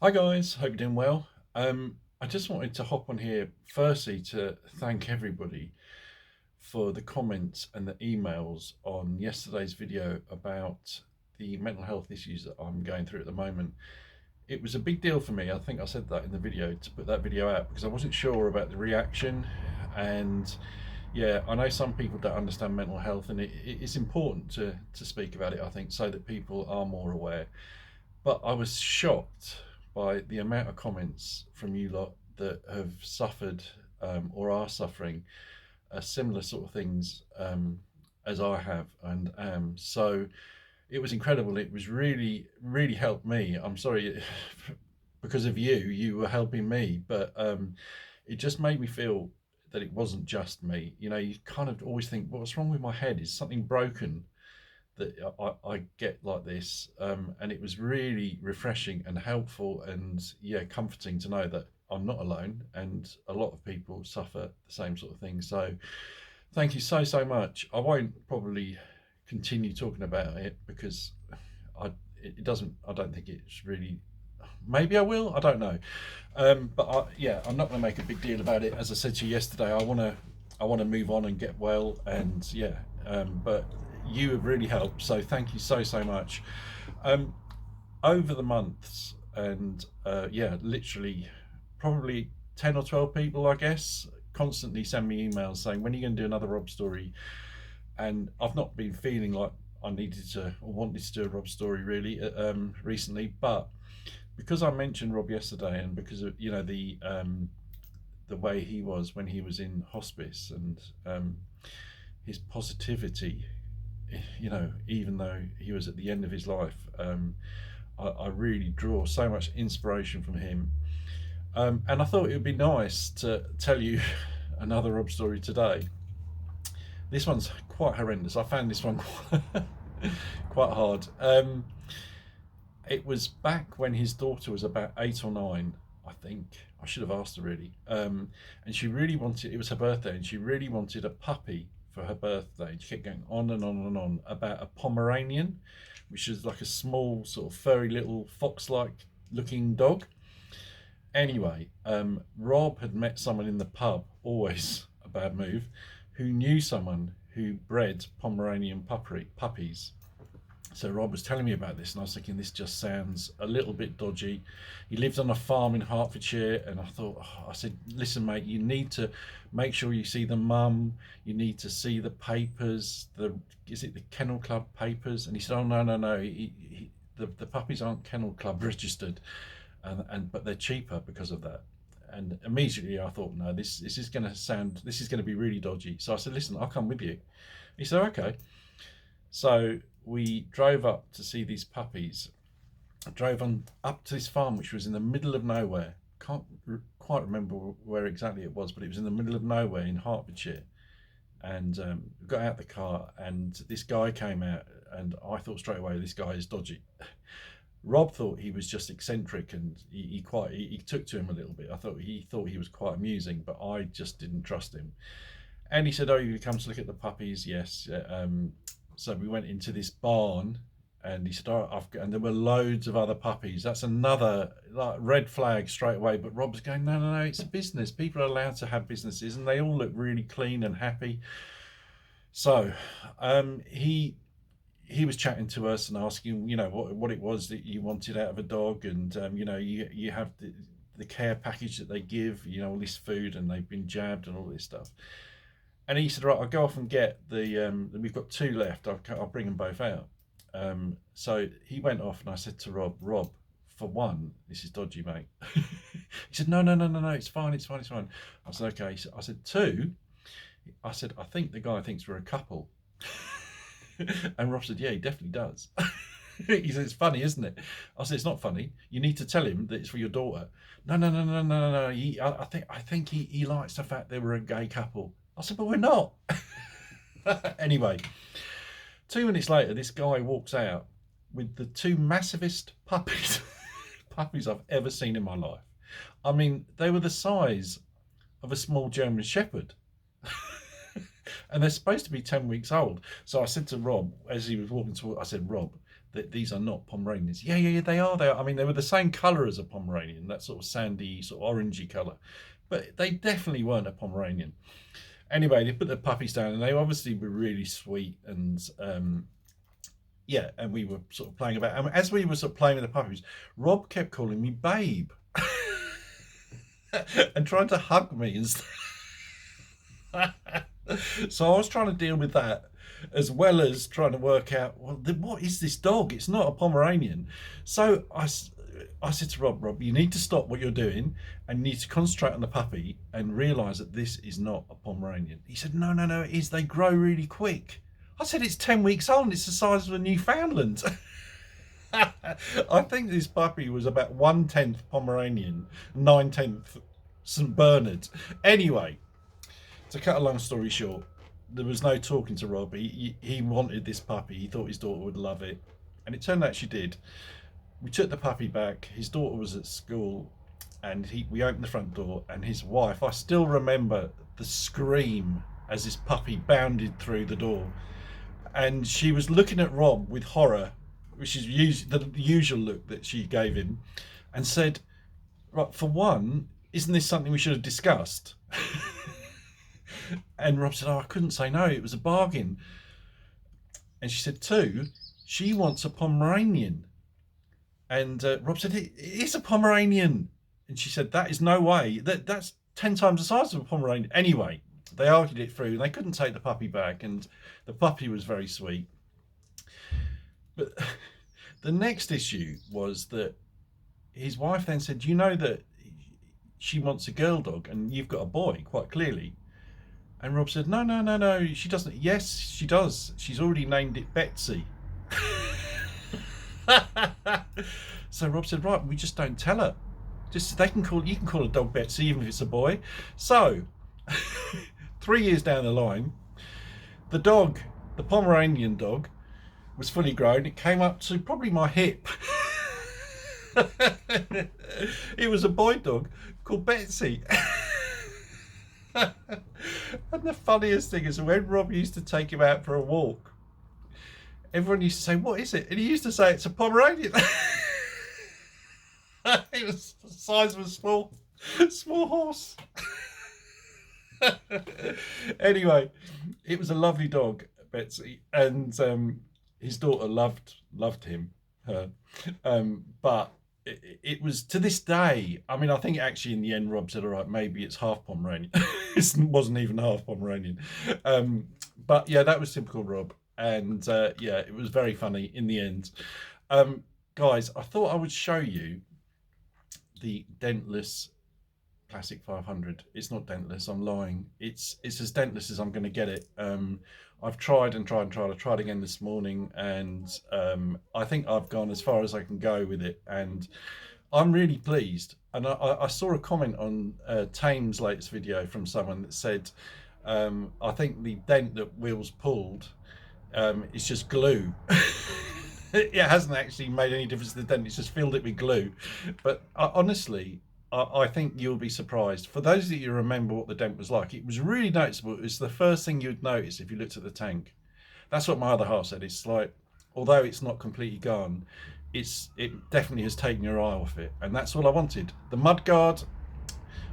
Hi guys, hope you're doing well. I just wanted to hop on here firstly to thank everybody for the comments and the emails on yesterday's video about the mental health issues that I'm going through at the moment. It was a big deal for me. I think I said that in the video to put that video out because I wasn't sure about the reaction. And yeah, I know some people don't understand mental health, and it's important to speak about it, I think, so that people are more aware. But I was shocked by the amount of comments from you lot that have suffered or are suffering similar sort of things as I have and am. So it was incredible. It was really, really helped me. I'm sorry, because of you, you were helping me, but it just made me feel that it wasn't just me. You know, you kind of always think, what's wrong with my head? Is something broken that I get like this, and it was really refreshing and helpful and yeah, comforting to know that I'm not alone and a lot of people suffer the same sort of thing. So thank you so much. I won't probably continue talking about it because I it doesn't I don't think it's really, maybe I will, I don't know, yeah, I'm not going to make a big deal about it. As I said to you yesterday, I want to move on and get well, and yeah, but you have really helped, so thank you so much. Um, Over the months, and yeah, literally, probably 10 or 12 people, I guess, constantly send me emails saying, when are you going to do another Rob story? And I've not been feeling like I needed to or wanted to do a Rob story really recently, but because I mentioned Rob yesterday, and because of the way he was when he was in hospice, and his positivity, you know, even though he was at the end of his life, I really draw so much inspiration from him. And I thought it would be nice to tell you another Rob story today. This one's quite horrendous. I found this one quite hard. It was back when his daughter was about 8 or 9, I think. I should have asked her really. And she really wanted, it was her birthday, and she really wanted a puppy for her birthday. And she kept going on and on and on about a Pomeranian, which is like a small, sort of furry little fox like looking dog. Anyway, Rob had met someone in the pub, always a bad move, who knew someone who bred Pomeranian puppies. So Rob was telling me about this, and I was thinking, this just sounds a little bit dodgy. He lived on a farm in Hertfordshire, and I thought, I said, listen, mate, you need to make sure you see the mum. You need to see the papers. Is it the Kennel Club papers? And he said, oh no. The puppies aren't Kennel Club registered, and but they're cheaper because of that. And immediately I thought, no, this is going to sound, this is going to be really dodgy. So I said, listen, I'll come with you. He said, okay. So we drove up to see these puppies. I drove on up to this farm, which was in the middle of nowhere. Can't quite remember where exactly it was, but it was in the middle of nowhere in Hertfordshire. And we got out the car, and this guy came out, and I thought straight away, this guy is dodgy. Rob thought he was just eccentric, and he took to him a little bit. He thought he was quite amusing, but I just didn't trust him. And he said, "Oh, you come to look at the puppies?" Yes. So we went into this barn, and he said, "Oh, and there were loads of other puppies." That's another like red flag straight away. But Rob's going, no, it's a business. People are allowed to have businesses, and they all look really clean and happy. So he was chatting to us and asking, you know, what it was that you wanted out of a dog, and you know, you have the care package that they give, you know, all this food, and they've been jabbed and all this stuff. And he said, right, I'll go off and get we've got 2 left. I'll bring them both out. So he went off, and I said to Rob, for one, this is dodgy, mate. He said, no, it's fine. I said, okay. So I said, 2, I said, I think the guy thinks we're a couple. And Rob said, yeah, he definitely does. He said, it's funny, isn't it? I said, it's not funny. You need to tell him that it's for your daughter. No. I think he likes the fact that we're a gay couple. I said, but we're not. Anyway, 2 minutes later, this guy walks out with the 2 massivest puppies puppies I've ever seen in my life. I mean, they were the size of a small German Shepherd. And they're supposed to be 10 weeks old. So I said to Rob, as he was walking toward, I said, Rob, that these are not Pomeranians. Yeah, they are. I mean, they were the same colour as a Pomeranian, that sort of sandy, sort of orangey colour. But they definitely weren't a Pomeranian. Anyway, they put the puppies down, and they obviously were really sweet. And yeah, and we were sort of playing about. And as we were sort of playing with the puppies, Rob kept calling me babe and trying to hug me and stuff. So I was trying to deal with that, as well as trying to work out, well, what is this dog? It's not a Pomeranian. So I said to Rob, you need to stop what you're doing and you need to concentrate on the puppy and realise that this is not a Pomeranian. He said, no, it is. They grow really quick. I said, it's 10 weeks old and it's the size of a Newfoundland. I think this puppy was about 1/10 Pomeranian, 9/10 St. Bernard. Anyway, to cut a long story short, there was no talking to Rob. He wanted this puppy. He thought his daughter would love it. And it turned out she did. We took the puppy back. His daughter was at school, and we opened the front door, and his wife, I still remember the scream as this puppy bounded through the door. And she was looking at Rob with horror, which is the usual look that she gave him, and said, right, for one, isn't this something we should have discussed? And Rob said, oh, I couldn't say no, it was a bargain. And she said, two, she wants a Pomeranian. And Rob said, it is a Pomeranian. And she said, that is no way. That's 10 times the size of a Pomeranian. Anyway, they argued it through and they couldn't take the puppy back. And the puppy was very sweet. But the next issue was that his wife then said, you know that she wants a girl dog and you've got a boy, quite clearly. And Rob said, no, she doesn't. Yes, she does. She's already named it Betsy. So Rob said, right, we just don't tell her. Just you can call a dog Betsy even if it's a boy. So 3 years down the line, the dog, the Pomeranian dog, was fully grown. It came up to probably my hip. It was a boy dog called Betsy. And the funniest thing is when Rob used to take him out for a walk, everyone used to say, what is it? And he used to say, it's a Pomeranian. It was the size of a small horse. Anyway, it was a lovely dog, Betsy, and his daughter loved him, her. But it was, to this day, I mean, I think actually in the end Rob said, all right, maybe it's half Pomeranian. It wasn't even half Pomeranian. But yeah, that was typical Rob. And yeah, it was very funny in the end. Guys, I thought I would show you the dentless Classic 500. It's not dentless, I'm lying. It's as dentless as I'm going to get it. I've tried and tried. I tried again this morning, and I think I've gone as far as I can go with it, and I'm really pleased. And I saw a comment on Tame's latest video from someone that said, I think the dent that Will's pulled is just glue. It hasn't actually made any difference to the dent, it's just filled it with glue. But honestly, I think you'll be surprised. For those of you who remember what the dent was like, it was really noticeable. It was the first thing you'd notice if you looked at the tank. That's what my other half said. It's like, although it's not completely gone, it definitely has taken your eye off it. And that's all I wanted. The mudguard,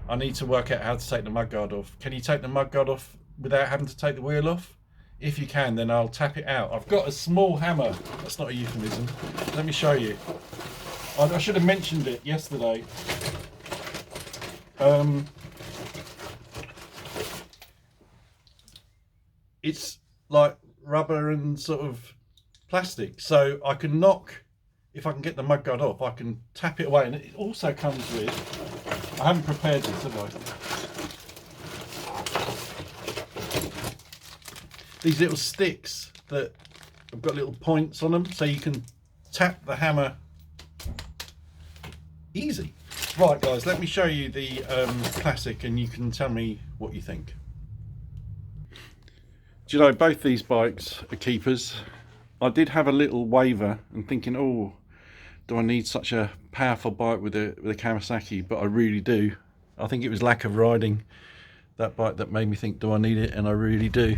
I need to work out how to take the mudguard off. Can you take the mudguard off without having to take the wheel off? If you can, then I'll tap it out. I've got a small hammer. That's not a euphemism. Let me show you. I should have mentioned it yesterday. It's like rubber and sort of plastic, so I can knock, if I can get the mudguard off, I can tap it away. And it also comes with, I haven't prepared this, have I? These little sticks that have got little points on them, so you can tap the hammer easy. Right guys, let me show you the Classic and you can tell me what you think. Do you know, both these bikes are keepers. I did have a little waver and thinking, oh, do I need such a powerful bike with a Kawasaki? But I really do. I think it was lack of riding that bike that made me think, do I need it? And I really do.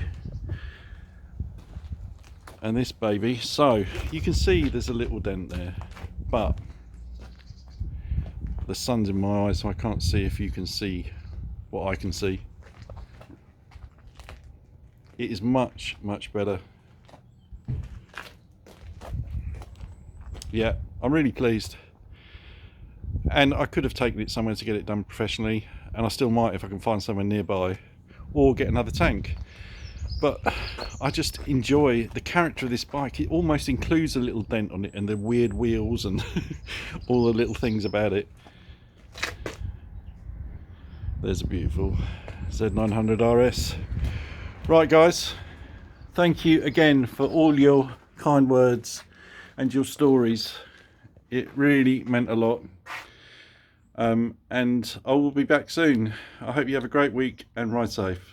and this baby. So you can see there's a little dent there, but the sun's in my eyes, so I can't see if you can see what I can see. It is much better. Yeah, I'm really pleased, and I could have taken it somewhere to get it done professionally, and I still might if I can find somewhere nearby, or get another tank. But I just enjoy the character of this bike. It almost includes a little dent on it, and the weird wheels and all the little things about it. There's a beautiful Z900RS. Right guys, thank you again for all your kind words and your stories. It really meant a lot. And I will be back soon. I hope you have a great week and ride safe.